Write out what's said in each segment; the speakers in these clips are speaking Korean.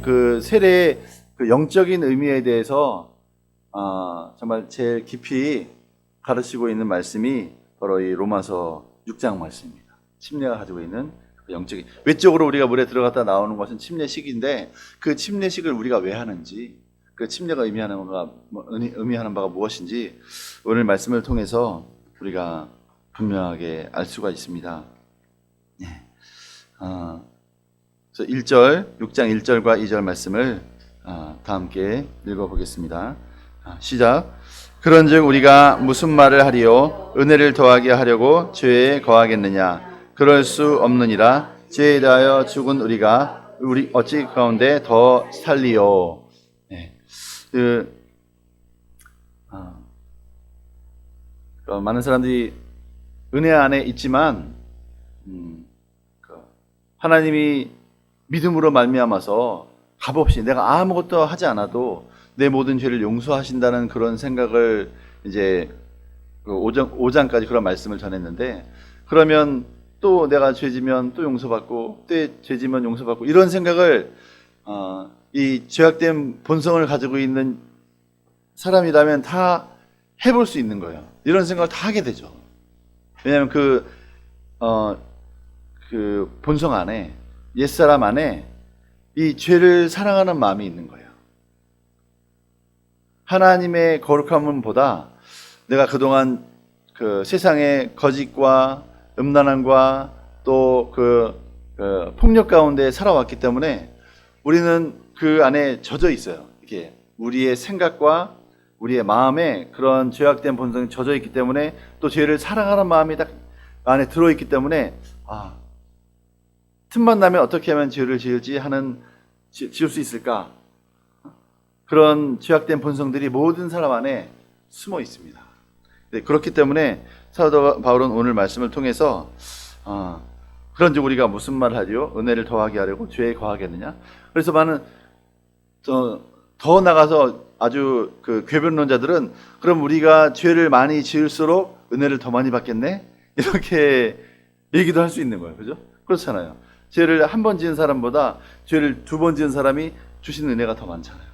그 세례의 그 영적인 의미에 대해서 정말 제일 깊이 가르치고 있는 말씀이 바로 이 로마서 6장 말씀입니다. 침례가 가지고 있는 그 영적인, 외적으로 우리가 물에 들어갔다 나오는 것은 침례식인데, 그 침례식을 우리가 왜 하는지, 그 침례가 의미하는 바가 무엇인지 오늘 말씀을 통해서 우리가 분명하게 알 수가 있습니다. 그래서 6장 1절과 2절 말씀을 다 함께 읽어보겠습니다. 시작. 그런즉 우리가 무슨 말을 하리요? 은혜를 더하게 하려고 죄에 거하겠느냐? 그럴 수 없느니라. 죄에 대하여 죽은 우리 어찌 가운데 더 살리요? 많은 사람들이 은혜 안에 있지만 하나님이 믿음으로 말미암아서 값없이 내가 아무것도 하지 않아도 내 모든 죄를 용서하신다는 그런 생각을 이제 5장까지 그런 말씀을 전했는데, 그러면 또 내가 죄지면 또 용서받고 또 죄지면 용서받고 이런 생각을 이 죄악된 본성을 가지고 있는 사람이라면 다 해볼 수 있는 거예요. 이런 생각을 다 하게 되죠. 왜냐하면 그 본성 안에, 옛사람 안에 이 죄를 사랑하는 마음이 있는 거예요. 하나님의 거룩함보다 내가 그동안 그 세상의 거짓과 음란함과 또 폭력 가운데 살아왔기 때문에 우리는 그 안에 젖어 있어요. 이렇게 우리의 생각과 우리의 마음에 그런 죄악된 본성이 젖어 있기 때문에, 또 죄를 사랑하는 마음이 딱 안에 들어있기 때문에 틈만 나면 어떻게 하면 죄를 지을 수 있을까? 그런 죄악된 본성들이 모든 사람 안에 숨어 있습니다. 그렇기 때문에 사도 바울은 오늘 말씀을 통해서 그런즉 우리가 무슨 말을 하리요? 은혜를 더하게 하려고 죄에 거하겠느냐? 그래서 많은 더 나가서 아주 그 궤변론자들은, 그럼 우리가 죄를 많이 지을수록 은혜를 더 많이 받겠네? 이렇게 얘기도 할 수 있는 거예요. 그죠? 그렇잖아요. 죄를 한 번 지은 사람보다 죄를 2번 지은 사람이 주신 은혜가 더 많잖아요.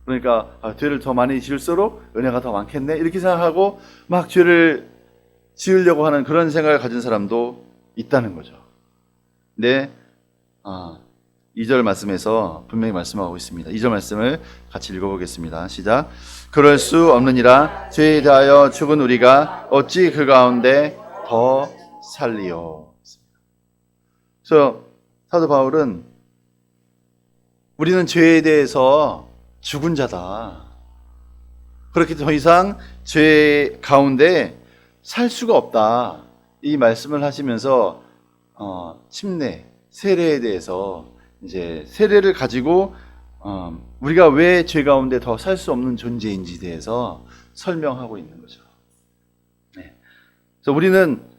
그러니까 죄를 더 많이 지을수록 은혜가 더 많겠네? 이렇게 생각하고 막 죄를 지으려고 하는 그런 생각을 가진 사람도 있다는 거죠. 근데 2절 말씀에서 분명히 말씀하고 있습니다. 2절 말씀을 같이 읽어보겠습니다. 시작. 그럴 수 없느니라. 죄에 대하여 죽은 우리가 어찌 그 가운데 더 살리요? 그래서 사도 바울은 우리는 죄에 대해서 죽은 자다. 그렇게 더 이상 죄 가운데 살 수가 없다. 이 말씀을 하시면서 침례, 세례에 대해서 이제 세례를 가지고 우리가 왜 죄 가운데 더 살 수 없는 존재인지에 대해서 설명하고 있는 거죠. 그래서 우리는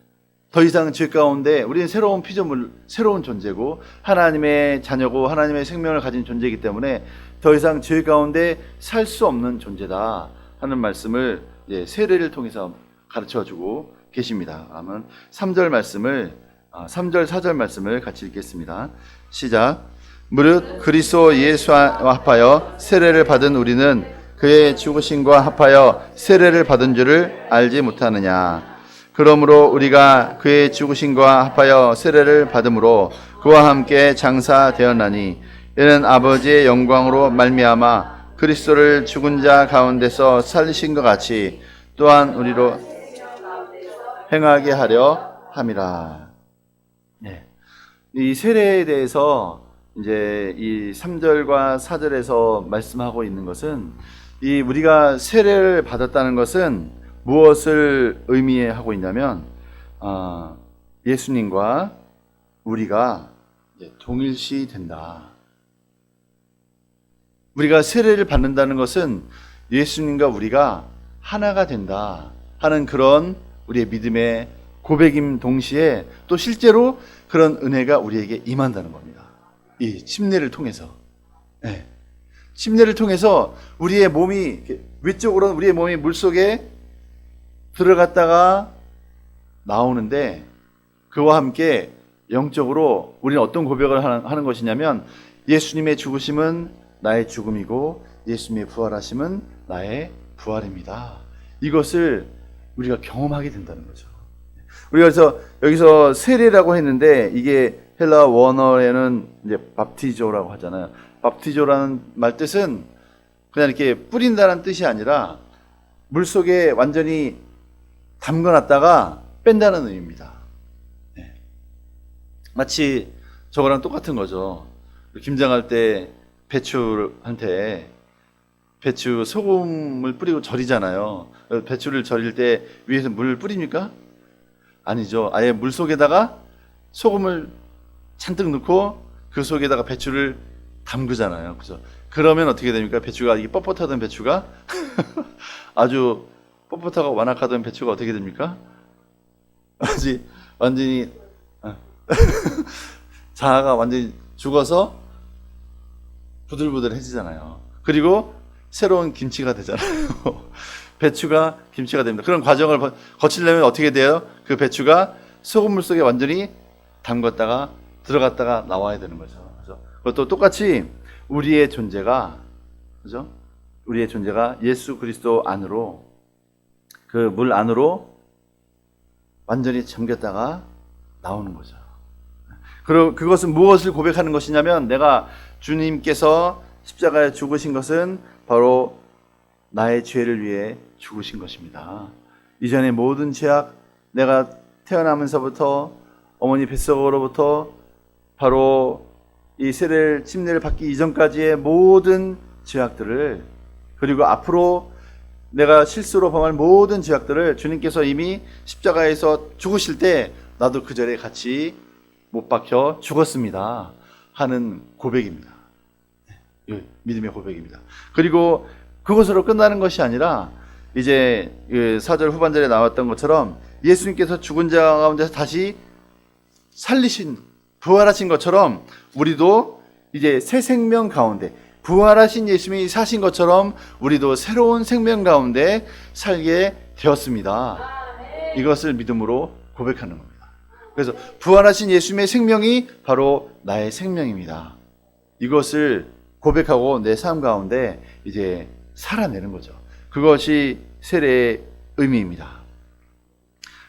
더 이상 죄 가운데, 우리는 새로운 피조물, 새로운 존재고 하나님의 자녀고 하나님의 생명을 가진 존재이기 때문에 더 이상 죄 가운데 살 수 없는 존재다 하는 말씀을 세례를 통해서 가르쳐주고 계십니다. 그러면 3절 말씀을 3절 4절 말씀을 같이 읽겠습니다. 시작. 무릇 그리스도 예수와 합하여 세례를 받은 우리는 그의 죽으심과 합하여 세례를 받은 줄을 알지 못하느냐. 그러므로 우리가 그의 죽으심과 합하여 세례를 받음으로 그와 함께 장사되었나니, 이는 아버지의 영광으로 말미암아 그리스도를 죽은 자 가운데서 살리신 것 같이 또한 우리로 행하게 하려 함이라. 이 세례에 대해서 이제 이 3절과 4절에서 말씀하고 있는 것은, 이 우리가 세례를 받았다는 것은 무엇을 의미하고 있냐면 예수님과 우리가 동일시 된다. 우리가 세례를 받는다는 것은 예수님과 우리가 하나가 된다 하는 그런 우리의 믿음의 고백임 동시에, 또 실제로 그런 은혜가 우리에게 임한다는 겁니다. 이 침례를 통해서. 침례를 통해서 우리의 몸이, 위쪽으로는 우리의 몸이 물속에 들어갔다가 나오는데, 그와 함께 영적으로 우리는 어떤 고백을 하는 것이냐면 예수님의 죽으심은 나의 죽음이고 예수님의 부활하심은 나의 부활입니다. 이것을 우리가 경험하게 된다는 거죠. 우리가 그래서 여기서 세례라고 했는데 이게 헬라 원어에는 이제 밥티조라고 하잖아요. 밥티조라는 말 뜻은 그냥 이렇게 뿌린다는 뜻이 아니라 물 속에 완전히 담가놨다가 뺀다는 의미입니다. 네. 마치 저거랑 똑같은 거죠. 김장할 때 배추한테 배추 소금을 뿌리고 절이잖아요. 배추를 절일 때 위에서 물 뿌립니까? 아니죠. 아예 물 속에다가 소금을 잔뜩 넣고 그 속에다가 배추를 담그잖아요. 그죠? 그러면 어떻게 됩니까? 배추가 이게 뻣뻣하던 배추가 아주 뻣뻣하고 완악하던 배추가 어떻게 됩니까? 완전히 자아가 완전히 죽어서 부들부들해지잖아요. 그리고 새로운 김치가 되잖아요. 배추가 김치가 됩니다. 그런 과정을 거치려면 어떻게 돼요? 그 배추가 소금물 속에 완전히 담갔다가 들어갔다가 나와야 되는 거죠. 그죠? 그것도 똑같이 우리의 존재가, 그죠? 우리의 존재가 예수 그리스도 안으로, 그 물 안으로 완전히 잠겼다가 나오는 거죠. 그리고 그것은 무엇을 고백하는 것이냐면 내가 주님께서 십자가에 죽으신 것은 바로 나의 죄를 위해 죽으신 것입니다. 이전의 모든 죄악, 내가 태어나면서부터 어머니 뱃속으로부터 바로 이 세례를 침례를 받기 이전까지의 모든 죄악들을, 그리고 앞으로 내가 실수로 범할 모든 죄악들을 주님께서 이미 십자가에서 죽으실 때 나도 그 자리에 같이 못 박혀 죽었습니다 하는 고백입니다. 믿음의 고백입니다. 그리고 그것으로 끝나는 것이 아니라 이제 4절 후반절에 나왔던 것처럼 예수님께서 죽은 자 가운데서 다시 살리신, 부활하신 것처럼 우리도 이제 새 생명 가운데, 부활하신 예수님이 사신 것처럼 우리도 새로운 생명 가운데 살게 되었습니다. 이것을 믿음으로 고백하는 겁니다. 그래서 부활하신 예수님의 생명이 바로 나의 생명입니다. 이것을 고백하고 내 삶 가운데 이제 살아내는 거죠. 그것이 세례의 의미입니다.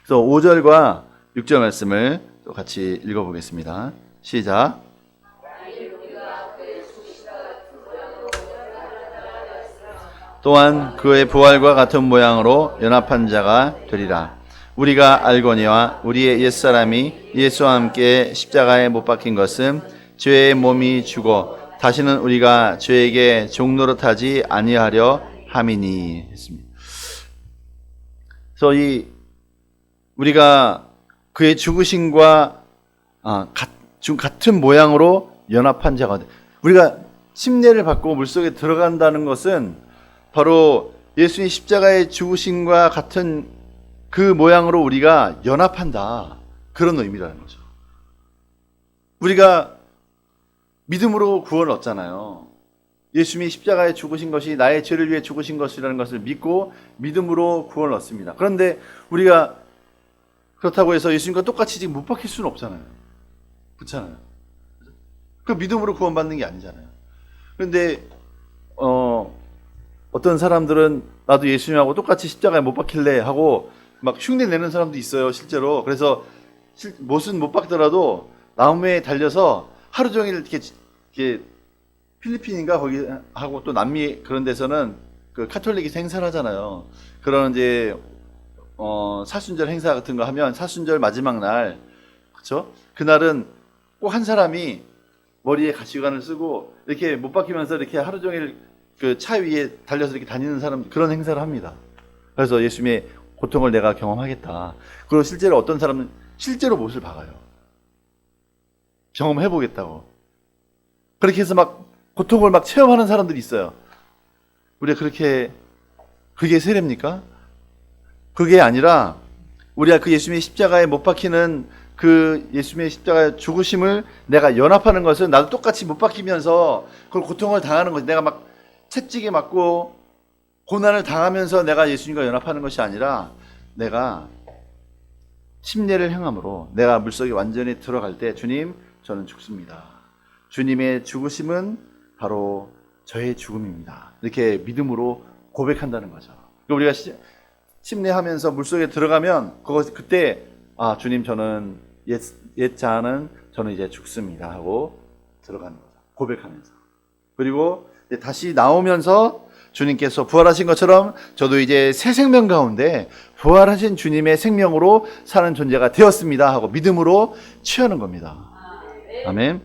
그래서 5절과 6절 말씀을 또 같이 읽어보겠습니다. 시작. 또한 그의 부활과 같은 모양으로 연합한 자가 되리라. 우리가 알거니와 우리의 옛사람이 예수와 함께 십자가에 못 박힌 것은 죄의 몸이 죽어 다시는 우리가 죄에게 종노릇하지 아니하려 함이니 했습니다. 그래서 우리가 그의 죽으심과 같은 모양으로 연합한 자가 돼. 우리가 침례를 받고 물속에 들어간다는 것은 바로 예수님 십자가의 죽으심과 같은 그 모양으로 우리가 연합한다, 그런 의미라는 거죠. 우리가 믿음으로 구원을 얻잖아요. 예수님이 십자가에 죽으신 것이 나의 죄를 위해 죽으신 것이라는 것을 믿고 믿음으로 구원을 얻습니다. 그런데 우리가 그렇다고 해서 예수님과 똑같이 지금 못 박힐 수는 없잖아요. 그렇잖아요. 그 믿음으로 구원받는 게 아니잖아요. 그런데 어떤 사람들은 나도 예수님하고 똑같이 십자가에 못 박힐래 하고 막 흉내 내는 사람도 있어요, 실제로. 그래서 못은 못 박더라도 나무에 달려서 하루 종일 이렇게 필리핀인가 거기 하고 또 남미 그런 데서는 그 카톨릭이 행사를 하잖아요. 그런 이제 사순절 행사 같은 거 하면 사순절 마지막 날, 그렇죠? 그날은 꼭 한 사람이 머리에 가시관을 쓰고 이렇게 못 박히면서 이렇게 하루 종일 그 차 위에 달려서 이렇게 다니는 사람, 그런 행사를 합니다. 그래서 예수님의 고통을 내가 경험하겠다. 그리고 실제로 어떤 사람은 실제로 못을 박아요. 경험해보겠다고. 그렇게 해서 막 고통을 막 체험하는 사람들이 있어요. 우리가 그게 세례입니까? 그게 아니라 우리가 그 예수님의 십자가에 못 박히는 그 예수님의 십자가의 죽으심을 내가 연합하는 것은 나도 똑같이 못 박히면서 그걸 고통을 당하는 거지. 내가 막 채찍에 맞고 고난을 당하면서 내가 예수님과 연합하는 것이 아니라 내가 침례를 행함으로 내가 물속에 완전히 들어갈 때 주님, 저는 죽습니다. 주님의 죽으심은 바로 저의 죽음입니다. 이렇게 믿음으로 고백한다는 거죠. 그러니까 우리가 침례하면서 물속에 들어가면 그때 주님, 저는 옛 자아는 저는 이제 죽습니다 하고 들어가는 거죠. 고백하면서. 그리고 다시 나오면서 주님께서 부활하신 것처럼 저도 이제 새 생명 가운데 부활하신 주님의 생명으로 사는 존재가 되었습니다 하고 믿음으로 취하는 겁니다. 아멘.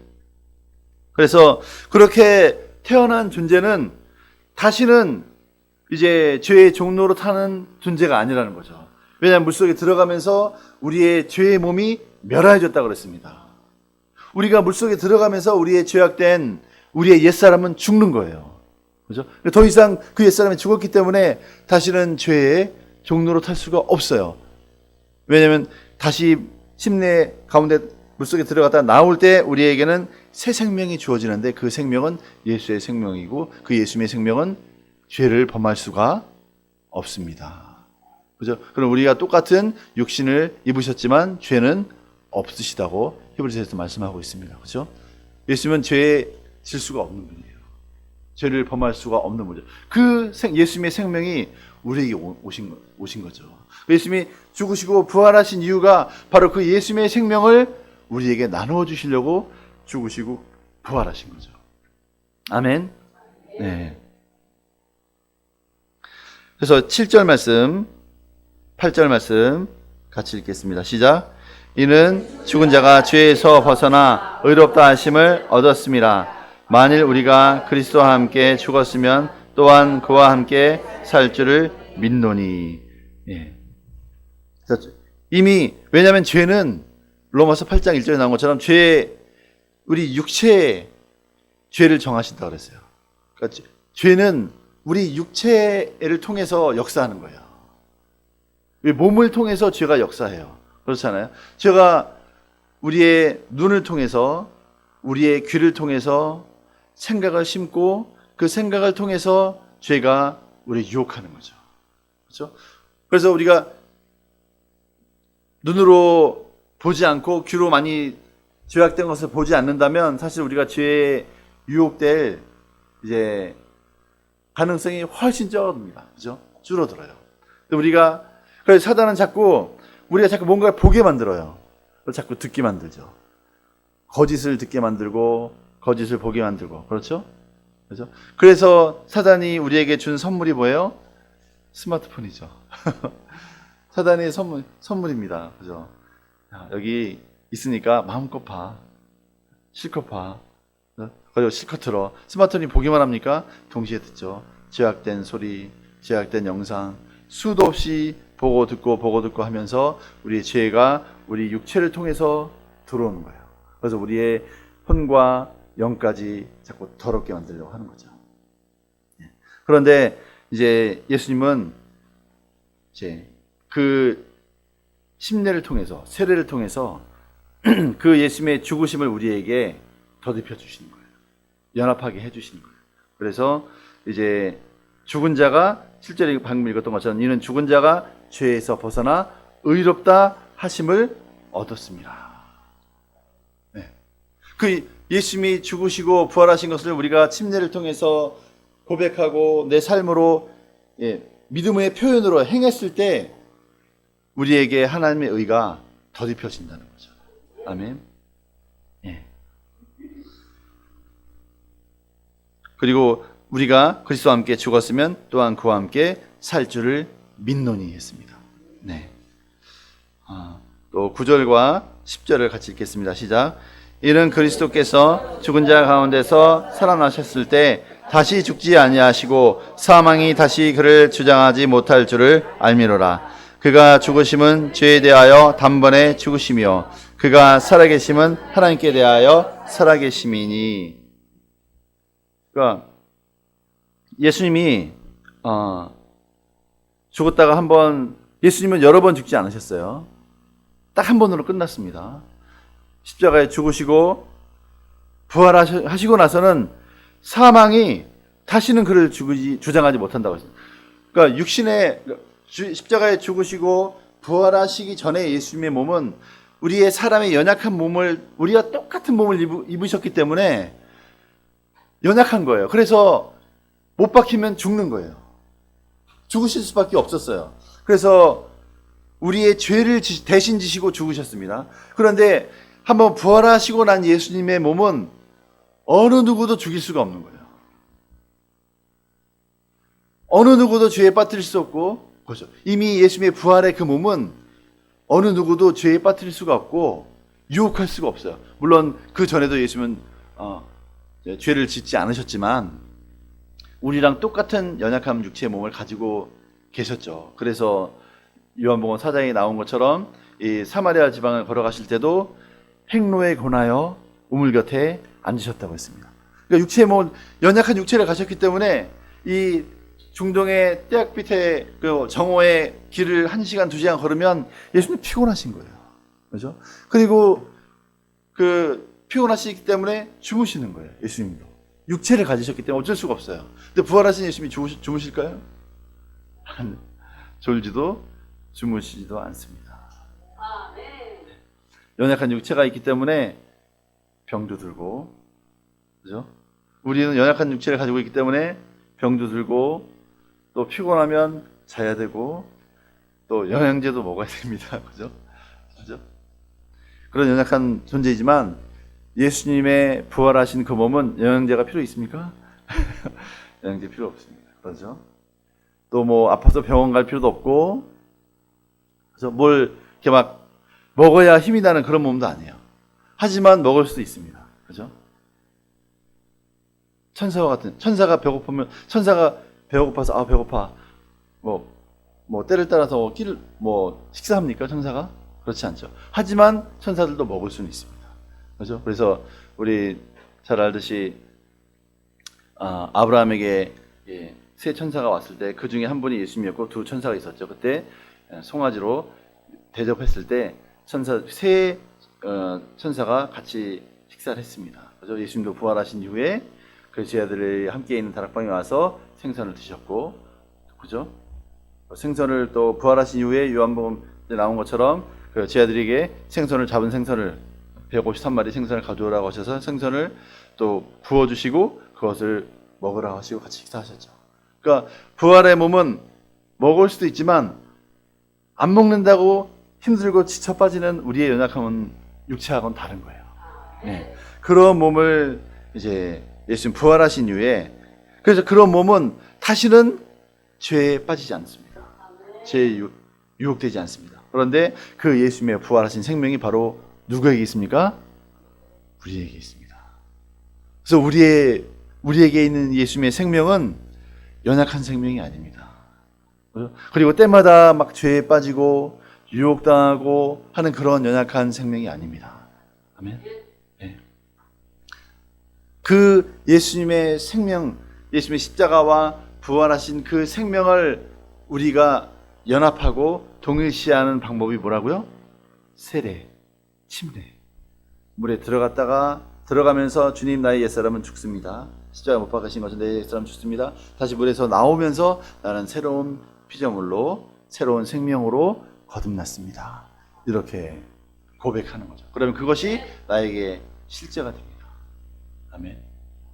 그래서 그렇게 태어난 존재는 다시는 이제 죄의 종로로 타는 존재가 아니라는 거죠. 왜냐하면 물속에 들어가면서 우리의 죄의 몸이 멸하여졌다고 그랬습니다. 우리가 물속에 들어가면서 우리의 죄악된 우리의 옛사람은 죽는 거예요. 그죠? 더 이상 그 옛사람이 죽었기 때문에 다시는 죄의 종로로 탈 수가 없어요. 왜냐하면 다시 침례 가운데 물속에 들어갔다 나올 때 우리에게는 새 생명이 주어지는데 그 생명은 예수의 생명이고 그 예수님의 생명은 죄를 범할 수가 없습니다. 그죠? 그럼 우리가 똑같은 육신을 입으셨지만 죄는 없으시다고 히브리서에서 말씀하고 있습니다. 그죠? 예수님은 죄에 질 수가 없는 분이에요. 죄를 범할 수가 없는 분이죠. 그 예수님의 생명이 우리에게 오신 거죠. 예수님이 죽으시고 부활하신 이유가 바로 그 예수님의 생명을 우리에게 나누어 주시려고 죽으시고 부활하신 거죠. 아멘. 네. 그래서 7절 말씀, 8절 말씀 같이 읽겠습니다. 시작. 이는 죽은 자가 죄에서 벗어나 의롭다 하심을 얻었습니다. 만일 우리가 그리스도와 함께 죽었으면 또한 그와 함께 살 줄을 믿노니. 예. 이미 왜냐하면 죄는 로마서 8장 1절에 나온 것처럼 우리 육체의 죄를 정하신다고 그랬어요. 그러니까 죄는 우리 육체를 통해서 역사하는 거예요. 몸을 통해서 죄가 역사해요. 그렇잖아요. 죄가 우리의 눈을 통해서, 우리의 귀를 통해서 생각을 심고 그 생각을 통해서 죄가 우리를 유혹하는 거죠. 그렇죠? 그래서 우리가 눈으로 보지 않고 귀로 많이 죄악된 것을 보지 않는다면 사실 우리가 죄에 유혹될 이제 가능성이 훨씬 적습니다. 그죠? 줄어들어요. 그래서 사단은 우리가 자꾸 뭔가를 보게 만들어요. 자꾸 듣게 만들죠. 거짓을 듣게 만들고, 거짓을 보게 만들고, 그렇죠? 그렇죠? 그래서 사단이 우리에게 준 선물이 뭐예요? 스마트폰이죠. 사단의 선물입니다. 그죠? 여기 있으니까 마음껏 봐. 실컷 봐. 그리고 실컷 들어. 스마트폰이 보기만 합니까? 동시에 듣죠. 제약된 소리, 제약된 영상, 수도 없이 보고 듣고 하면서 우리의 죄가 우리 육체를 통해서 들어오는 거예요. 그래서 우리의 혼과 영까지 자꾸 더럽게 만들려고 하는 거죠. 그런데 이제 예수님은 이제 그 침례를 통해서, 세례를 통해서 그 예수님의 죽으심을 우리에게 더듬혀 주시는 거예요. 연합하게 해주시는 거예요. 그래서 이제 죽은 자가 실제로 방금 읽었던 것처럼 이는 죽은 자가 죄에서 벗어나 의롭다 하심을 얻었습니다. 네. 그 예수님이 죽으시고 부활하신 것을 우리가 침례를 통해서 고백하고 내 삶으로 믿음의 표현으로 행했을 때 우리에게 하나님의 의가 더딥혀진다는 거죠. 아멘. 예. 그리고 우리가 그리스도와 함께 죽었으면 또한 그와 함께 살 줄을 믿노니 했습니다. 네. 또 9절과 10절을 같이 읽겠습니다. 시작. 이는 그리스도께서 죽은 자 가운데서 살아나셨을 때 다시 죽지 아니하시고 사망이 다시 그를 주장하지 못할 줄을 알미노라. 그가 죽으심은 죄에 대하여 단번에 죽으심이요 그가 살아계심은 하나님께 대하여 살아계심이니. 그러니까 예수님이 죽었다가 예수님은 여러 번 죽지 않으셨어요. 딱 한 번으로 끝났습니다. 십자가에 죽으시고 부활하시고 나서는 사망이 다시는 그를 주장하지 못한다고 했습니다. 그러니까 십자가에 죽으시고 부활하시기 전에 예수님의 몸은 우리의 사람의 연약한 몸을, 우리가 똑같은 몸을 입으셨기 때문에 연약한 거예요. 그래서 못 박히면 죽는 거예요. 죽으실 수밖에 없었어요. 그래서 우리의 죄를 대신 지시고 죽으셨습니다. 그런데 한번 부활하시고 난 예수님의 몸은 어느 누구도 죽일 수가 없는 거예요. 어느 누구도 죄에 빠뜨릴 수 없고, 그렇죠. 이미 예수님의 부활의 그 몸은 어느 누구도 죄에 빠뜨릴 수가 없고 유혹할 수가 없어요. 물론 그 전에도 예수님은 죄를 짓지 않으셨지만 우리랑 똑같은 연약한 육체의 몸을 가지고 계셨죠. 그래서 요한복음 4장에 나온 것처럼 이 사마리아 지방을 걸어가실 때도 행로에 권하여 우물 곁에 앉으셨다고 했습니다. 그러니까 육체의 몸, 연약한 육체를 가셨기 때문에 이 중동의 떼약 밑에 그 정오의 길을 1시간, 2시간 걸으면 예수님 피곤하신 거예요. 그렇죠? 그리고 그 피곤하시기 때문에 주무시는 거예요. 예수님도. 육체를 가지셨기 때문에 어쩔 수가 없어요. 근데 부활하신 예수님이 주무실까요? 졸지도 주무시지도 않습니다. 연약한 육체가 있기 때문에 병도 들고, 그죠? 우리는 연약한 육체를 가지고 있기 때문에 병도 들고, 또 피곤하면 자야 되고, 또 영양제도 먹어야 됩니다. 그죠? 그죠? 그런 연약한 존재이지만 예수님의 부활하신 그 몸은 영양제가 필요 있습니까? 영양제 필요 없습니다. 그렇죠? 또 뭐 아파서 병원 갈 필요도 없고, 그래서 뭘 이렇게 막 먹어야 힘이 나는 그런 몸도 아니에요. 하지만 먹을 수도 있습니다. 그죠? 천사와 같은, 천사가 배고프면, 천사가 배고파서, 배고파. 때를 따라서 식사합니까? 천사가? 그렇지 않죠. 하지만 천사들도 먹을 수는 있습니다. 그죠? 그래서 우리 잘 알듯이, 아브라함에게 세 천사가 왔을 때 그 중에 한 분이 예수님이었고 두 천사가 있었죠. 그때 송아지로 대접했을 때 세 천사가 같이 식사를 했습니다. 그죠? 예수님도 부활하신 이후에 그 제자들이 함께 있는 다락방에 와서 생선을 드셨고, 그죠? 생선을 또 부활하신 이후에 요한복음에 나온 것처럼 그 제자들에게 잡은 생선을 153마리 생선을 가져오라고 하셔서 생선을 또 구워주시고 그것을 먹으라고 하시고 같이 식사하셨죠. 그러니까 부활의 몸은 먹을 수도 있지만 안 먹는다고 힘들고 지쳐 빠지는 우리의 연약함은 육체하고는 다른 거예요. 네. 그런 몸을 이제 예수님 부활하신 이후에, 그래서 그런 몸은 다시는 죄에 빠지지 않습니다. 죄에 유혹되지 않습니다. 그런데 그 예수님의 부활하신 생명이 바로 누구에게 있습니까? 우리에게 있습니다. 그래서 우리에게 있는 예수님의 생명은 연약한 생명이 아닙니다. 그리고 때마다 막 죄에 빠지고 유혹당하고 하는 그런 연약한 생명이 아닙니다. 아멘. 네. 그 예수님의 생명, 예수님의 십자가와 부활하신 그 생명을 우리가 연합하고 동일시하는 방법이 뭐라고요? 세례, 침례. 물에 들어가면서 주님 나의 옛사람은 죽습니다. 십자가 못 박으신 것은 내 옛사람 죽습니다. 다시 물에서 나오면서 나는 새로운 피조물로, 새로운 생명으로 거듭났습니다. 이렇게 고백하는 거죠. 그러면 그것이 나에게 실제가 됩니다. 아멘.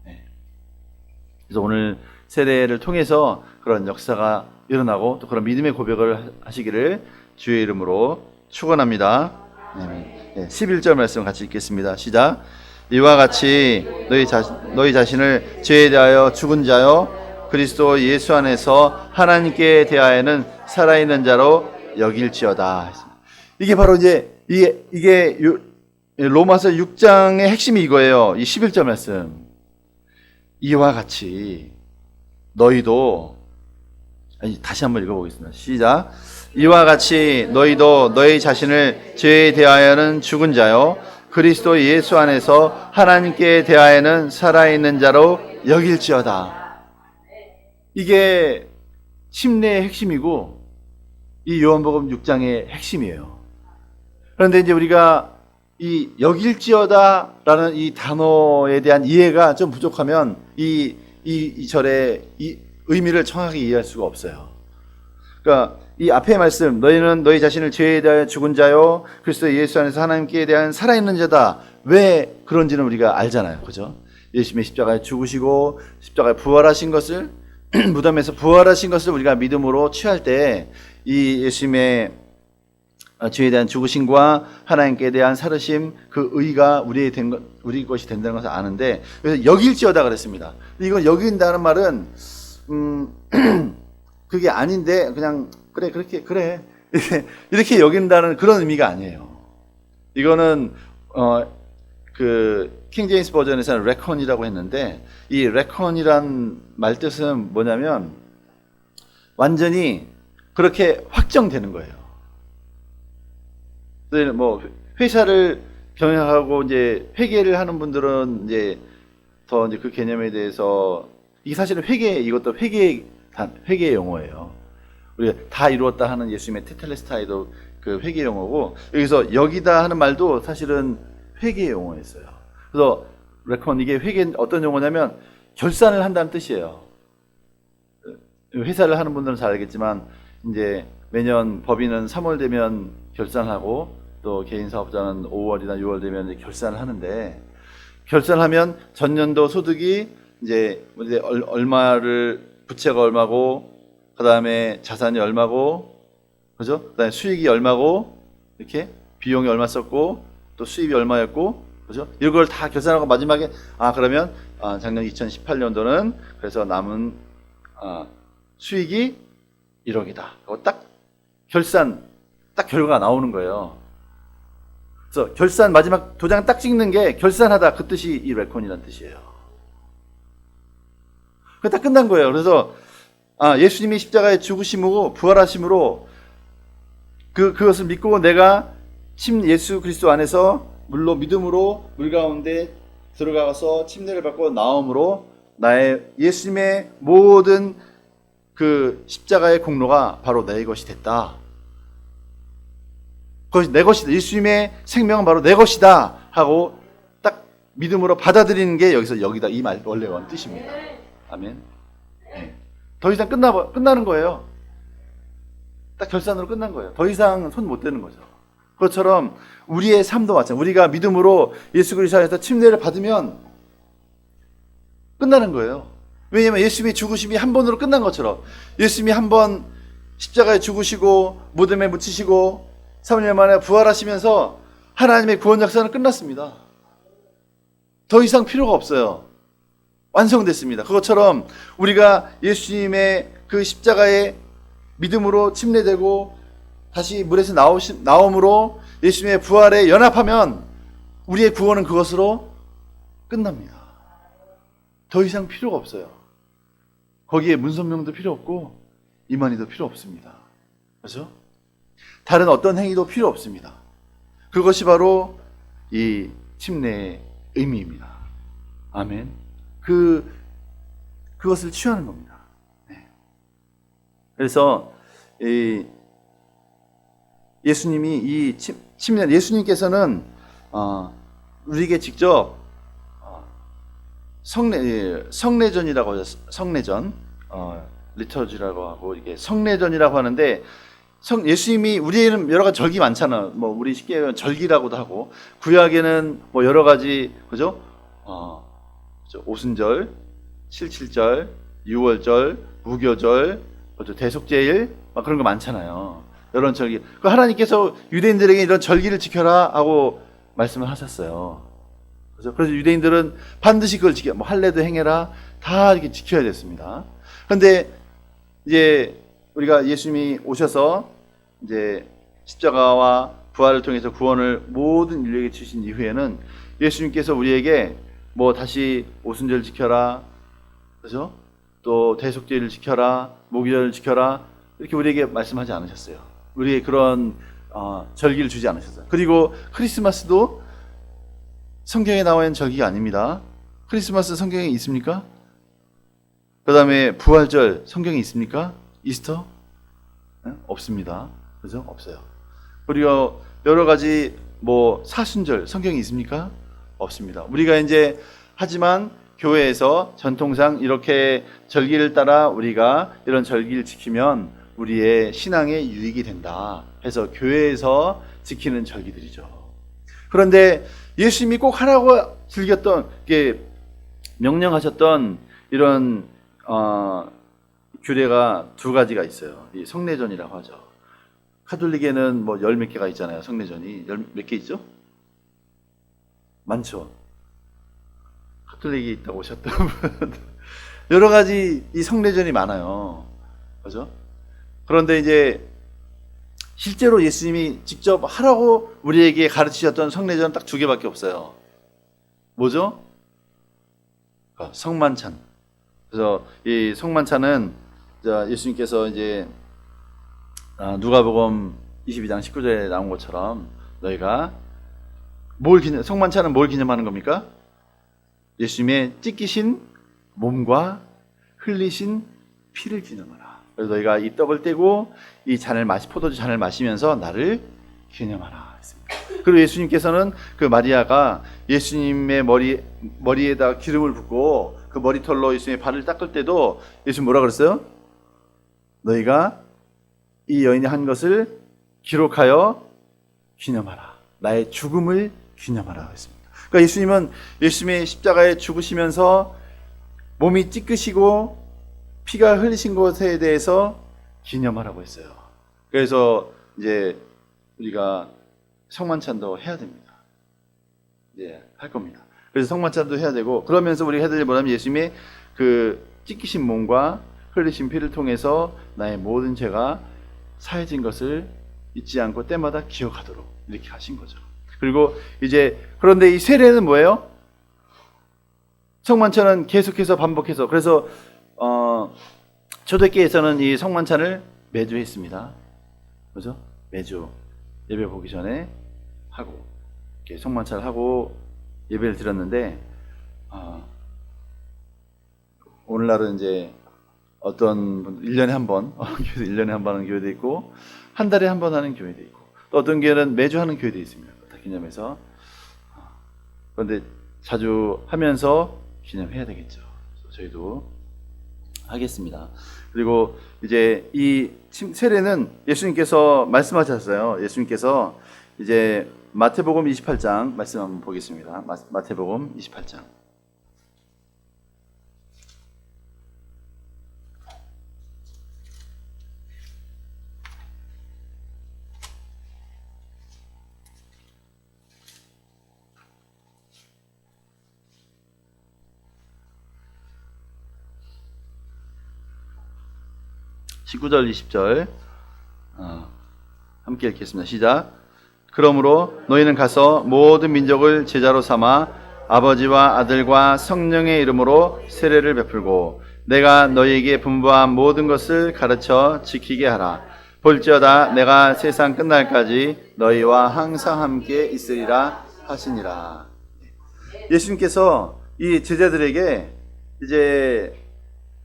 네. 그래서 오늘 세례를 통해서 그런 역사가 일어나고 또 그런 믿음의 고백을 하시기를 주의 이름으로 축원합니다. 네. 11절 말씀 같이 읽겠습니다. 시작. 이와 같이 너희 자신을 죄에 대하여 죽은 자요 그리스도 예수 안에서 하나님께 대하여는 살아있는 자로 여길지어다. 이게 바로 이제 이게 로마서 6장의 핵심이 이거예요. 이 11절 말씀. 이와 같이 너희도, 다시 한번 읽어보겠습니다. 시작. 이와 같이 너희도 너희 자신을 죄에 대하여는 죽은 자요 그리스도 예수 안에서 하나님께 대하여는 살아있는 자로 여길지어다. 이게 침례의 핵심이고 이 요한복음 6장의 핵심이에요. 그런데 이제 우리가 이 여길지어다라는 이 단어에 대한 이해가 좀 부족하면 이 절의 이 의미를 정확하게 이해할 수가 없어요. 그러니까 이 앞에 말씀, 너희는 너희 자신을 죄에 대하여 죽은 자요 그리스도 예수 안에서 하나님께 대한 살아있는 자다. 왜 그런지는 우리가 알잖아요. 그죠? 예수님의 십자가에 죽으시고 십자가에 부활하신 것을 무덤에서 부활하신 것을 우리가 믿음으로 취할 때 이 예수님의 죄에 대한 죽으심과 하나님께 대한 살으심, 그 의가 우리 것이 된다는 것을 아는데, 그래서 여길지어다 그랬습니다. 이건 여긴다는 말은 그게 아닌데 그냥 그래 그렇게 그래 이렇게 여긴다는 그런 의미가 아니에요. 이거는 그 킹제임스 버전에서는 레컨이라고 했는데, 이 레컨이란 말 뜻은 뭐냐면 완전히 그렇게 확정되는 거예요. 뭐 회사를 경영하고 이제 회계를 하는 분들은 이제 더 이제 그 개념에 대해서, 이게 사실은 이것도 회계 용어예요. 우리가 다 이루었다 하는 예수님의 테텔레스타이도 그 회계 용어고, 여기서 여기다 하는 말도 사실은 회계 용어였어요. 그래서 레컨, 이게 어떤 용어냐면 결산을 한다는 뜻이에요. 회사를 하는 분들은 잘 알겠지만 이제 매년 법인은 3월 되면 결산하고 또 개인 사업자는 5월이나 6월 되면 이제 결산을 하는데, 결산하면 전년도 소득이 이제 얼마를, 부채가 얼마고, 그 다음에 자산이 얼마고, 그죠? 그 다음에 수익이 얼마고, 이렇게 비용이 얼마 썼고, 또 수입이 얼마였고, 그죠? 이걸 다 결산하고 마지막에, 그러면 작년 2018년도는 그래서 남은 수익이 1억이다. 그거 딱 결과가 나오는 거예요. 그래서 결산, 마지막 도장 딱 찍는 게 결산하다, 그 뜻이 이 레콘이라는 뜻이에요. 그게 딱 끝난 거예요. 그래서 예수님이 십자가에 죽으심으로 부활하심으로 그것을 믿고 내가 예수 그리스도 안에서 물로 믿음으로 물 가운데 들어가서 침례를 받고 나옴으로 나의 예수님의 모든 그 십자가의 공로가 바로 내 것이 됐다. 그것이 내 것이다. 예수님의 생명은 바로 내 것이다 하고 딱 믿음으로 받아들이는 게 여기다 이 말 원래가 뜻입니다. 아멘. 네. 더 이상 끝나는 거예요. 딱 결산으로 끝난 거예요. 더 이상 손 못 대는 거죠. 그것처럼 우리의 삶도 마찬가지. 우리가 믿음으로 예수 그리스도 안에서 침례를 받으면 끝나는 거예요. 왜냐하면 예수님의 죽으심이 한 번으로 끝난 것처럼, 예수님이 한 번 십자가에 죽으시고 무덤에 묻히시고 3일 만에 부활하시면서 하나님의 구원 역사는 끝났습니다. 더 이상 필요가 없어요. 완성됐습니다. 그것처럼 우리가 예수님의 그 십자가에 믿음으로 침례되고 다시 물에서 나옴으로 예수님의 부활에 연합하면 우리의 구원은 그것으로 끝납니다. 더 이상 필요가 없어요. 거기에 문선명도 필요 없고 이만희도 필요 없습니다. 그렇죠? 다른 어떤 행위도 필요 없습니다. 그것이 바로 이 침례의 의미입니다. 아멘. 그것을 취하는 겁니다. 네. 그래서 예수님이 이 침례, 예수님께서는 우리에게 직접 성례전이라고 하죠. 성례전, 리터지라고 하고 이게 성례전이라고 하는데, 예수님이, 우리에는 여러 가지 절기 많잖아. 뭐 우리 쉽게 얘기하면 절기라고도 하고, 구약에는 뭐 여러 가지, 그죠? 오순절, 칠칠절, 유월절, 무교절, 대속제일, 막 그런 거 많잖아요. 이런 절기. 하나님께서 유대인들에게 이런 절기를 지켜라 하고 말씀을 하셨어요. 그래서 유대인들은 반드시 그걸 뭐 할례도 행해라, 다 이렇게 지켜야 됐습니다. 그런데 이제 우리가 예수님이 오셔서 이제 십자가와 부활을 통해서 구원을 모든 인류에게 주신 이후에는 예수님께서 우리에게 뭐 다시 오순절 지켜라, 그죠? 또 대속제를 지켜라, 모기절을 지켜라, 이렇게 우리에게 말씀하지 않으셨어요. 우리에게 그런 절기를 주지 않으셨어요. 그리고 크리스마스도 성경에 나와 있는 절기가 아닙니다. 크리스마스 성경에 있습니까? 그 다음에 부활절 성경에 있습니까? 이스터? 네? 없습니다. 그죠? 없어요. 그리고 여러 가지 뭐 사순절 성경에 있습니까? 없습니다. 우리가 이제 하지만 교회에서 전통상 이렇게 절기를 따라 우리가 이런 절기를 지키면 우리의 신앙에 유익이 된다 해서 교회에서 지키는 절기들이죠. 그런데 예수님이 꼭 하라고 즐겼던, 명령하셨던 이런 규례가 두 가지가 있어요. 이 성례전이라고 하죠. 카톨릭에는 뭐 열 몇 개가 있잖아요. 성례전이 열 몇 개 있죠? 많죠. 카톨릭이 있다고 오셨던 분 여러 가지 이 성례전이 많아요. 그죠? 그런데 이제 실제로 예수님이 직접 하라고 우리에게 가르치셨던 성례전은 딱 두 개밖에 없어요. 뭐죠? 성만찬. 그래서 이 성만찬은 예수님께서 이제 누가복음 22장 19절에 나온 것처럼 너희가 성만찬은 뭘 기념하는 겁니까? 예수님의 찢기신 몸과 흘리신 피를 기념하라. 그래서 너희가 이 떡을 떼고 이 포도주 잔을 마시면서 나를 기념하라 했습니다. 그리고 예수님께서는 그 마리아가 예수님의 머리에다 기름을 붓고 그 머리털로 예수님의 발을 닦을 때도 예수님 뭐라 그랬어요? 너희가 이 여인이 한 것을 기록하여 기념하라. 나의 죽음을 기념하라 했습니다. 그러니까 예수님은 예수님의 십자가에 죽으시면서 몸이 찢기시고 피가 흘리신 것에 대해서 기념하라고 했어요. 그래서 이제 우리가 성만찬도 해야 됩니다. 할 겁니다. 그래서 성만찬도 해야 되고, 그러면서 우리가 해야 될 일 뭐냐면 예수님의 그 찢기신 몸과 흘리신 피를 통해서 나의 모든 죄가 사해진 것을 잊지 않고 때마다 기억하도록 이렇게 하신 거죠. 그리고 이제 그런데 이 세례는 뭐예요? 성만찬은 계속해서 반복해서, 그래서 초대교회에서는 이 성만찬을 매주 했습니다. 그죠? 매주 예배 보기 전에 하고 이렇게 성만찬을 하고 예배를 드렸는데, 오늘날은 이제 어떤 분 1년에 한 번, 1년에 한 번 하는 교회도 있고 한 달에 한 번 하는 교회도 있고, 또 어떤 교회는 매주 하는 교회도 있습니다. 다 기념해서. 그런데 자주 하면서 기념해야 되겠죠. 그래서 저희도 하겠습니다. 그리고 이제 이 세례는 예수님께서 말씀하셨어요. 예수님께서 이제 마태복음 28장 말씀 한번 보겠습니다. 마태복음 28장. (19절) (20절) 함께 읽겠습니다. 시작. 그러므로 너희는 가서 모든 민족을 제자로 삼아 아버지와 아들과 성령의 이름으로 세례를 베풀고 내가 너희에게 분부한 모든 것을 가르쳐 지키게 하라. 볼지어다 내가 세상 끝날까지 너희와 항상 함께 있으리라 하시니라. 예수님께서 이 제자들에게 이제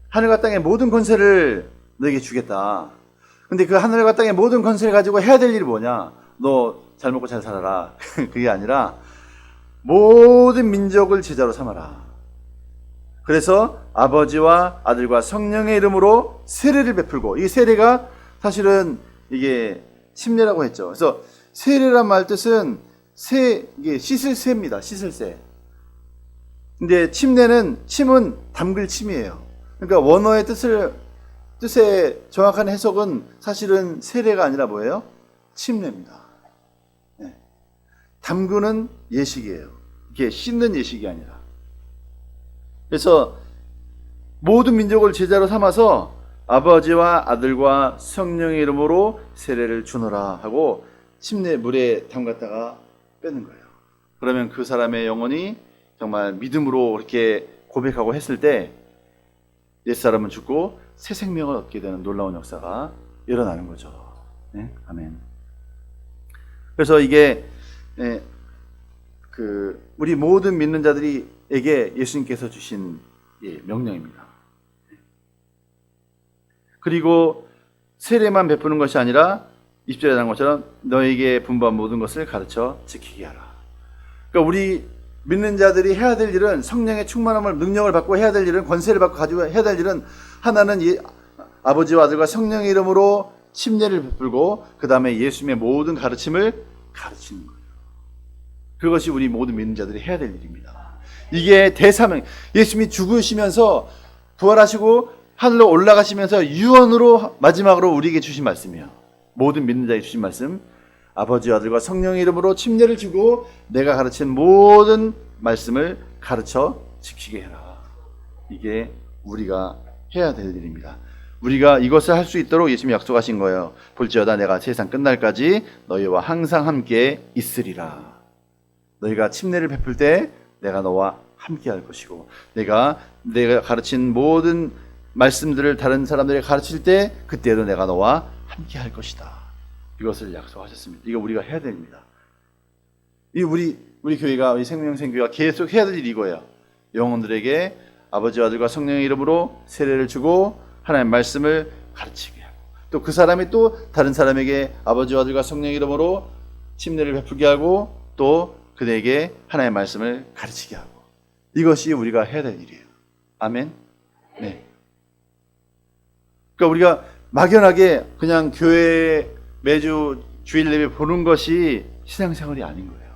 하늘과 땅의 모든 권세를 너에게 주겠다. 근데 그 하늘과 땅의 모든 권세를 가지고 해야 될 일이 뭐냐? 너 잘 먹고 잘 살아라. 그게 아니라 모든 민족을 제자로 삼아라. 그래서 아버지와 아들과 성령의 이름으로 세례를 베풀고, 이 세례가 사실은 이게 침례라고 했죠. 그래서 세례란 말 뜻은 이게 씻을 새입니다. 씻을 새. 근데 침은 담글 침이에요. 그러니까 원어의 뜻의 정확한 해석은 사실은 세례가 아니라 뭐예요? 침례입니다. 네. 담그는 예식이에요. 이게 씻는 예식이 아니라. 그래서 모든 민족을 제자로 삼아서 아버지와 아들과 성령의 이름으로 세례를 주노라 하고 침례 물에 담갔다가 빼는 거예요. 그러면 그 사람의 영혼이 정말 믿음으로 이렇게 고백하고 했을 때 옛사람은 죽고 새 생명을 얻게 되는 놀라운 역사가 일어나는 거죠. 네? 아멘. 그래서 이게 우리 모든 믿는 자들에게 예수님께서 주신 명령입니다. 그리고 세례만 베푸는 것이 아니라 20절에 나온 것처럼 너에게 분부한 모든 것을 가르쳐 지키게 하라. 그러니까 우리 믿는 자들이 해야 될 일은, 성령의 충만함을 능력을 받고 해야 될 일은, 권세를 받고 가지고 해야 될 일은, 하나는 아버지와 아들과 성령의 이름으로 침례를 베풀고 그 다음에 예수님의 모든 가르침을 가르치는 거예요. 그것이 우리 모든 믿는 자들이 해야 될 일입니다. 이게 대사명. 예수님이 죽으시면서 부활하시고 하늘로 올라가시면서 유언으로 마지막으로 우리에게 주신 말씀이에요. 모든 믿는 자에게 주신 말씀. 아버지와 아들과 성령의 이름으로 침례를 주고 내가 가르친 모든 말씀을 가르쳐 지키게 해라. 이게 우리가 해야 될 일입니다. 우리가 이것을 할 수 있도록 예수님이 약속하신 거예요. 볼지어다 내가 세상 끝날까지 너희와 항상 함께 있으리라. 너희가 침례를 베풀 때 내가 너와 함께 할 것이고 내가 가르친 모든 말씀들을 다른 사람들에게 가르칠 때 그때도 내가 너와 함께 할 것이다. 이것을 약속하셨습니다. 이거 우리가 해야 됩니다. 이 우리 교회가, 우리 생명생교회가 계속 해야 될 일이 이거예요. 영혼들에게 아버지와 아들과 성령의 이름으로 세례를 주고 하나님의 말씀을 가르치게 하고 또 그 사람이 또 다른 사람에게 아버지와 아들과 성령의 이름으로 침례를 베풀게 하고 또 그들에게 하나님의 말씀을 가르치게 하고 이것이 우리가 해야 될 일이에요. 아멘. 네. 그러니까 우리가 막연하게 그냥 교회 매주 주일 예배 보는 것이 신앙생활이 아닌 거예요.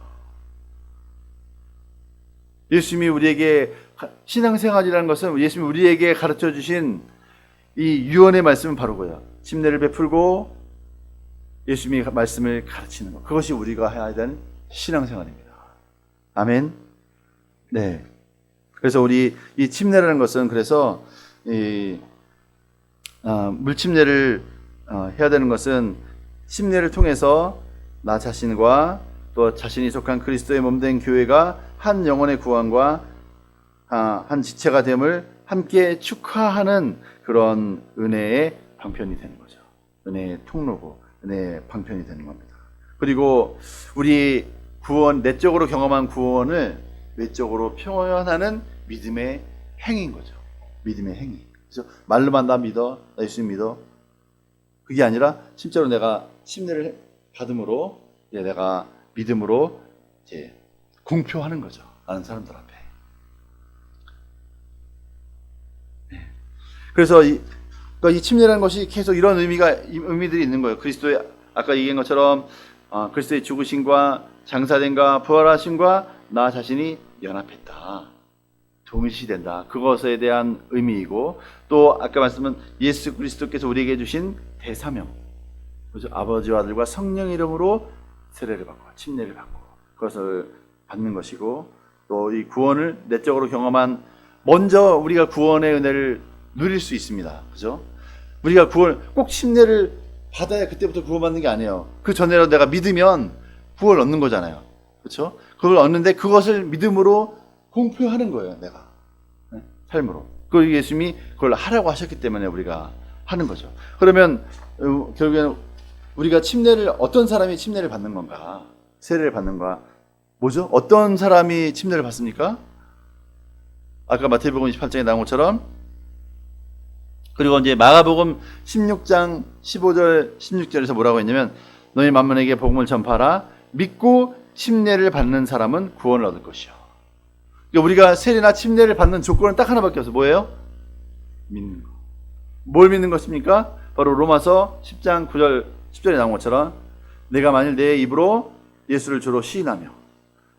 예수님이 우리에게 신앙생활이라는 것은 예수님이 우리에게 가르쳐 주신 이 유언의 말씀은 바로 그거예요. 침례를 베풀고 예수님이 말씀을 가르치는 것. 그것이 우리가 해야 되는 신앙생활입니다. 아멘. 네. 그래서 우리 이 침례라는 것은 그래서 물침례를 해야 되는 것은 침례를 통해서 나 자신과 또 자신이 속한 그리스도의 몸된 교회가 한 영혼의 구원과 한 지체가 됨을 함께 축하하는 그런 은혜의 방편이 되는 거죠. 은혜의 통로고 은혜의 방편이 되는 겁니다. 그리고 우리 구원, 내적으로 경험한 구원을 외적으로 표현하는 믿음의 행위인 거죠. 믿음의 행위. 그래서 말로만 나 믿어, 나 예수님 믿어. 그게 아니라 실제로 내가 침례를 받음으로 내가 믿음으로 이제 공표하는 거죠. 다른 사람들 앞에. 네. 그래서 이 침례라는 것이 계속 이런 의미들이 있는 거예요. 그리스도의 아까 얘기한 것처럼 그리스도의 죽으심과 장사됨과 부활하심과 나 자신이 연합했다. 동일시된다. 그것에 대한 의미이고 또 아까 말씀은 예수 그리스도께서 우리에게 주신 대사명. 그래서 아버지와 아들과 성령 이름으로 세례를 받고 침례를 받고 그것을 받는 것이고 또 이 구원을 내적으로 경험한 먼저 우리가 구원의 은혜를 누릴 수 있습니다. 그죠? 우리가 구원 꼭 침례를 받아야 그때부터 구원받는 게 아니에요. 그 전에라도 내가 믿으면 구원을 얻는 거잖아요. 그렇죠? 그걸 얻는데 그것을 믿음으로 공표하는 거예요. 내가 삶으로. 그 예수님이 그걸 하라고 하셨기 때문에 우리가 하는 거죠. 그러면 결국에는 우리가 어떤 사람이 침례를 받는 건가? 세례를 받는가? 뭐죠? 어떤 사람이 침례를 받습니까? 아까 마태복음 28장에 나온 것처럼 그리고 이제 마가복음 16장 15절 16절에서 뭐라고 했냐면 너희 만민에게 복음을 전파하라 믿고 침례를 받는 사람은 구원을 얻을 것이요. 그러니까 우리가 세례나 침례를 받는 조건은 딱 하나밖에 없어요. 뭐예요? 믿는 거. 뭘 믿는 것입니까? 바로 로마서 10장 9절 10절에 나온 것처럼 내가 만일 내 입으로 예수를 주로 시인하며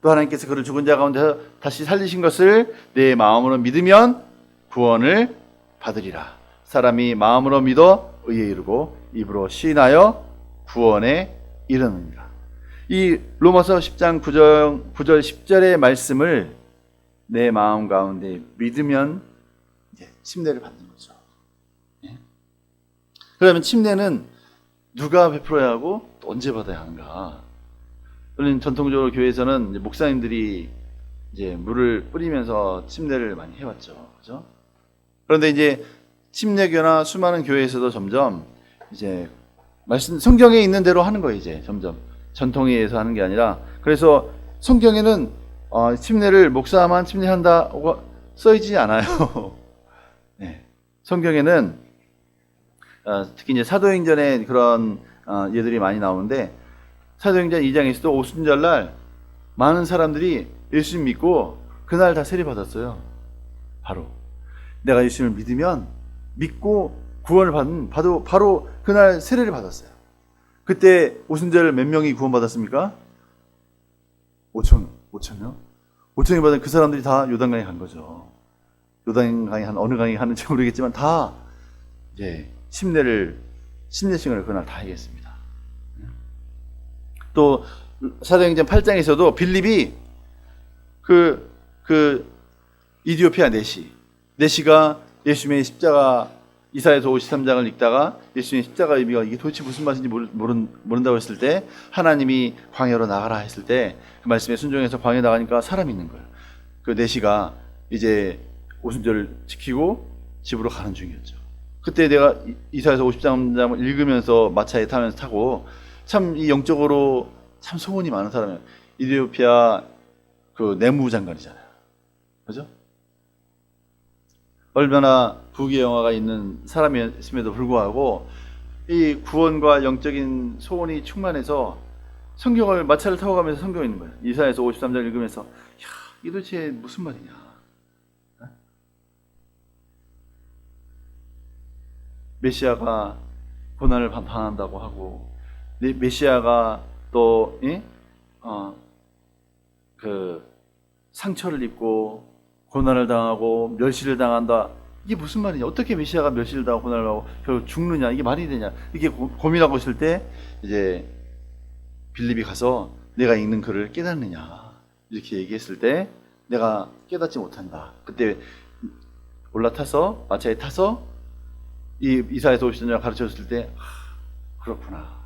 또 하나님께서 그를 죽은 자 가운데서 다시 살리신 것을 내 마음으로 믿으면 구원을 받으리라. 사람이 마음으로 믿어 의에 이르고 입으로 시인하여 구원에 이르느니라. 이 로마서 10장 9절 10절의 말씀을 내 마음 가운데 믿으면 이제 침례를 받는 거죠. 그러면 침례는 누가 베풀어야 하고 또 언제 받아야 하는가? 우리는 전통적으로 교회에서는 이제 목사님들이 이제 물을 뿌리면서 침례를 많이 해왔죠. 그죠? 그런데 이제 침례교나 수많은 교회에서도 점점 이제 성경에 있는 대로 하는 거예요. 이제 점점 전통에 의해서 하는 게 아니라 그래서 성경에는 침례를 목사만 침례한다고 써있지 않아요. 네. 성경에는 특히 이제 사도행전에 그런 예들이 많이 나오는데 사도행전 2장에서도 오순절날 많은 사람들이 예수님 믿고 그날 다 세례 받았어요. 바로 내가 예수님을 믿으면 믿고 구원을 받은 바로 그날 세례를 받았어요. 그때 오순절 몇 명이 구원받았습니까? 5천 명? 5천이 받은 그 사람들이 다 요단강에 간 거죠. 요단강에 한 어느 강에 가는지 모르겠지만 다 이제 심례식을 그날 다 하겠습니다. 또 사도행전 8장에서도 빌립이 그 이디오피아 내시가 예수님의 십자가 이사야서 53장을 읽다가 예수님의 십자가 의미가 이게 도대체 무슨 말인지 모른다고 했을 때 하나님이 광야로 나가라 했을 때 그 말씀에 순종해서 광야에 나가니까 사람이 있는 거예요. 그 내시가 이제 오순절을 지키고 집으로 가는 중이었죠. 그때 내가 이사야서 53장을 읽으면서 마차에 타고 참 이 영적으로 참 소문이 많은 사람이에요. 이디오피아 그 내무장관이잖아요. 그죠? 얼마나 부귀 영화가 있는 사람이었음에도 불구하고 이 구원과 영적인 소원이 충만해서 성경을 마차를 타고 가면서 성경을 읽는 거예요. 이사야서 53장 읽으면서 야, 이게 도대체 무슨 말이냐. 메시아가 고난을 당한다고 하고 메시아가 또 그 상처를 입고 고난을 당하고 멸시를 당한다. 이게 무슨 말이냐? 어떻게 메시아가 멸시를 당하고 고난을 하고 결국 죽느냐? 이게 말이 되냐? 이렇게 고민하고 있을 때 이제 빌립이 가서 내가 읽는 글을 깨닫느냐? 이렇게 얘기했을 때 내가 깨닫지 못한다. 그때 올라타서 마차에 타서 이 이사야서 53장을 가르쳐줬을 때 그렇구나.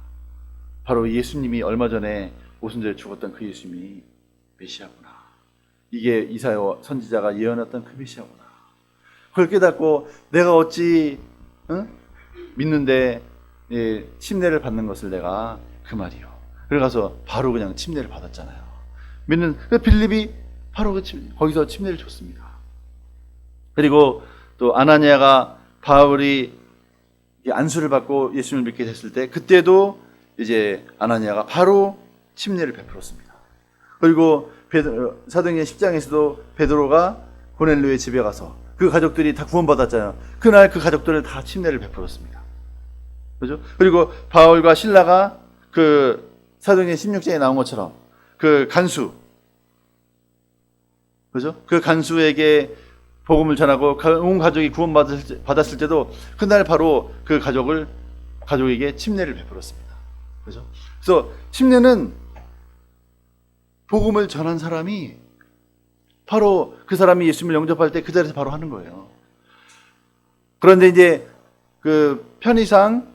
바로 예수님이 얼마 전에 오순절에 죽었던 그 예수님이 메시아구나. 이게 이사야 선지자가 예언했던 그 메시아구나. 그걸 깨닫고 내가 어찌 믿는데 침례를 받는 것을 내가 그 말이요. 그래 가서 바로 그냥 침례를 받았잖아요. 믿는 빌립이 바로 거기서 침례를 줬습니다. 그리고 또 아나니아가 바울이 안수를 받고 예수님을 믿게 됐을 때 그때도 이제 아나니아가 바로 침례를 베풀었습니다. 그리고 사도행전 10장에서도 베드로가 고넬료의 집에 가서 그 가족들이 다 구원받았잖아요. 그날 그 가족들을 다 침례를 베풀었습니다. 그죠? 그리고 바울과 신라가 그 사도행전 16장에 나온 것처럼 그 간수, 그죠? 그 간수에게 복음을 전하고 온 가족이 구원받았을 때도 그날 바로 그 가족에게 침례를 베풀었습니다. 그죠? 그래서 침례는 복음을 전한 사람이 바로 그 사람이 예수님을 영접할 때 그 자리에서 바로 하는 거예요. 그런데 이제 그 편의상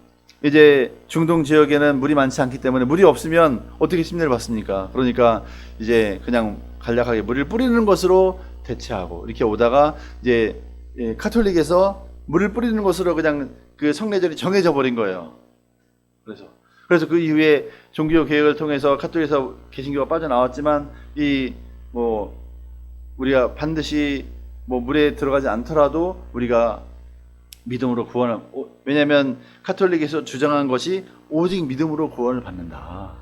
이제 중동 지역에는 물이 많지 않기 때문에 물이 없으면 어떻게 침례를 받습니까? 그러니까 이제 그냥 간략하게 물을 뿌리는 것으로 대체하고 이렇게 오다가 이제 카톨릭에서 물을 뿌리는 것으로 그냥 그 성례절이 정해져 버린 거예요. 그래서 그 이후에 종교 개혁을 통해서 카톨릭에서 개신교가 빠져나왔지만 우리가 반드시 물에 들어가지 않더라도 우리가 믿음으로 구원을, 왜냐하면 카톨릭에서 주장한 것이 오직 믿음으로 구원을 받는다.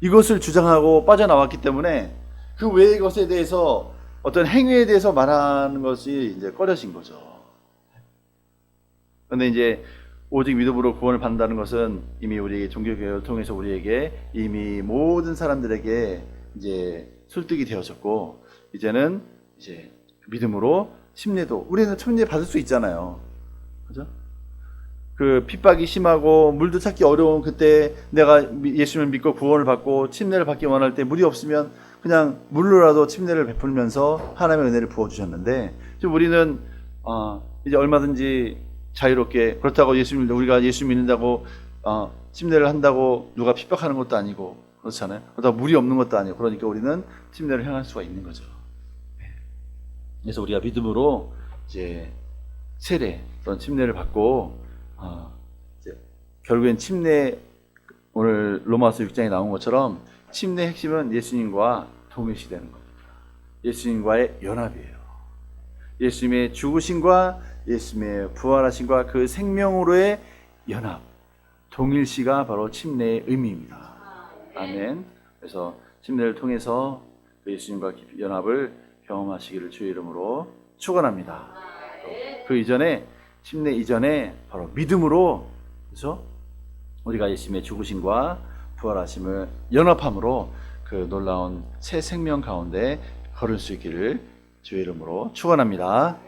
이것을 주장하고 빠져나왔기 때문에 그 외의 것에 대해서 어떤 행위에 대해서 말하는 것이 이제 꺼려진 거죠. 그런데 이제 오직 믿음으로 구원을 받는다는 것은 이미 우리에게 종교개혁을 통해서 우리에게 이미 모든 사람들에게 이제 설득이 되어졌고, 이제는 이제 믿음으로 침례도 우리는 침례 받을 수 있잖아요. 그죠? 그 핍박이 심하고 물도 찾기 어려운 그때 내가 예수님을 믿고 구원을 받고 침례를 받기 원할 때 물이 없으면 그냥 물로라도 침례를 베풀면서 하나님의 은혜를 부어주셨는데, 우리는 이제 얼마든지 자유롭게, 그렇다고 우리가 예수 믿는다고 침례를 한다고 누가 핍박하는 것도 아니고 그렇잖아요. 그렇다고 물이 없는 것도 아니고, 그러니까 우리는 침례를 행할 수가 있는 거죠. 그래서 우리가 믿음으로 이제 세례 또는 침례를 받고 이제 결국엔 침례, 오늘 로마서 6장에 나온 것처럼 침례의 핵심은 예수님과 동일시되는 겁니다. 예수님과의 연합이에요. 예수님의 죽으심과 예수님의 부활하심과 그 생명으로의 연합, 동일시가 바로 침례의 의미입니다. 아멘. 그래서 침례를 통해서 예수님과 깊이 연합을 경험하시기를 주의 이름으로 축원합니다. 그 이전에 침례 이전에 바로 믿음으로, 그래서 우리가 예수님의 죽으심과 부활하심을 연합함으로 그 놀라운 새 생명 가운데 걸을 수 있기를 주의 이름으로 축원합니다.